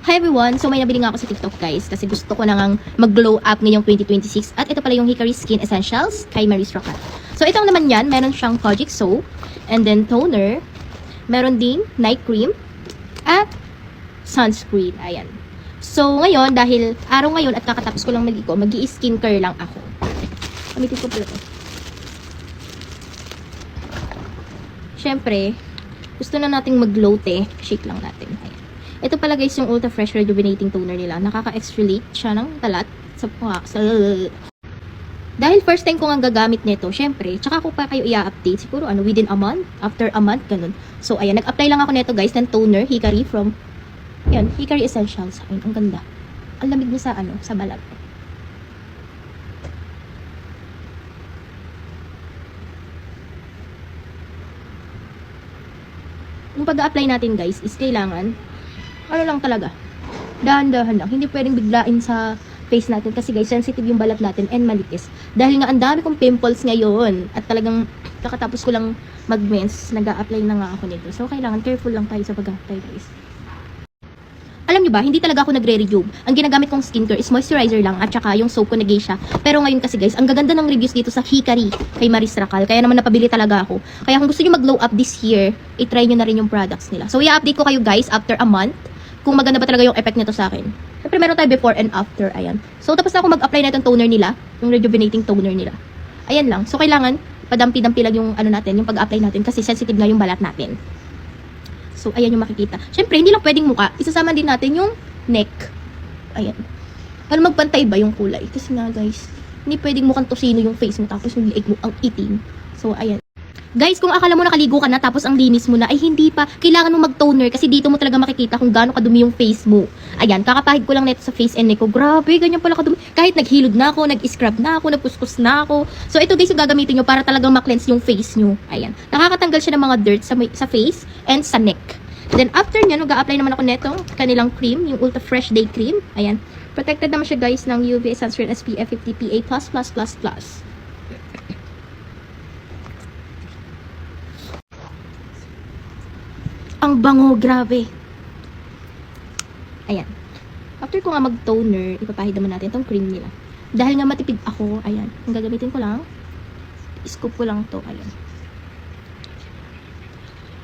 Hi everyone! So may nabili nga ako sa TikTok guys kasi gusto ko nang mag-glow up ngayong 2026 at ito pala yung Hikari Skin Essentials kay Maris Rocat. So itong naman yan, meron siyang kojic soap and then toner, meron ding night cream at sunscreen. Ayan. So ngayon, dahil araw ngayon at kakatapos ko lang maligo, mag-i-skincare lang ako. Gamitin ko pala ito. Siyempre, gusto na nating mag-glow shake lang natin. Ayan. Ito pala guys yung Ultra Fresh Rejuvenating Toner nila. Nakaka-exfoliate siya ng talat sa Dahil first time ko nga gagamit nito, syempre, tsaka ko pa kayo i-update. Siguro within a month, after a month, ganun. So ayan, nag-apply lang ako nito guys ng toner, Hikari from, yan, Hikari Essentials. Ayun, ang ganda. Ang lamig niya sa balat. Yung pag-a-apply natin guys, is kailangan lang talaga, dahan-dahan lang. Hindi pwedeng biglain sa face natin kasi guys, sensitive yung balat natin and manipis. Dahil nga ang dami kong pimples ngayon at talagang kakatapos ko lang mag-mens, nag-a-apply na nga ako nito. So kailangan careful lang tayo sa pag-a-apply guys. Alam nyo ba, hindi talaga ako nagre-rejuve. Ang ginagamit kong skincare is moisturizer lang at saka yung soap ko na geisha. Pero ngayon kasi guys, ang gaganda ng reviews dito sa Hikari kay Maris Rocat. Kaya naman napabili talaga ako. Kaya kung gusto nyo mag-glow up this year, i-try nyo na rin yung products nila. So i-update ko kayo guys after a month kung maganda ba talaga yung effect nito sa akin. Siyempre meron tayo before and after, ayan. So tapos na ako mag-apply na itong toner nila, yung rejuvenating toner nila. Ayan lang. So kailangan padampi-dampi lang yung natin, yung pag-apply natin kasi sensitive nga yung balat natin. So ayan yung makikita. Siyempre hindi lang pwedeng mukha, isasama din natin yung neck. Ayan. Para magpantay ba yung kulay? Kasi nga guys, hindi pwedeng mukhang tosino yung face mo tapos yung liig mo ang itim. So ayan. Guys, kung akala mo nakaligo ka na tapos ang linis mo na, ay hindi pa. Kailangan mo mag-toner kasi dito mo talaga makikita kung gaano kadumi yung face mo. Ayan, kakapahid ko lang nito sa face and neck ko. Grabe, ganyan pala kadumi. Kahit naghilod na ako, nag-scrub na ako, nagkuskus na ako. So ito guys, yung gagamitin nyo para talagang ma-cleanse yung face nyo. Ayan. Nakakatanggal siya ng mga dirt sa face and sa neck. Then after nyan, mag-a-apply naman ako nito kanilang cream, yung Ultra Fresh Day Cream. Ayan. Protected naman siya guys ng UV sunscreen SPF 50 PA++++. Ang bango, grabe. Ayan. After ko nga mag-toner, ipapahid naman natin itong cream nila. Dahil nga matipid ako, ayan. Ang gagamitin ko lang, scoop ko lang to, ayan.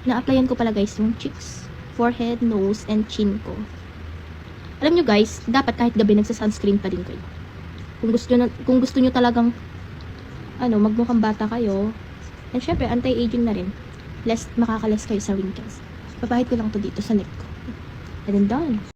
Na-applyan ko pala guys yung cheeks, forehead, nose, and chin ko. Alam nyo guys, dapat kahit gabi nagsa-sunscreen pa din kayo. Kung gusto nyo talagang, magmukhang bata kayo, and syempre, anti-aging na rin. Makakalas kayo sa wrinkles. Papahid ko lang to dito sa neck ko. And then done.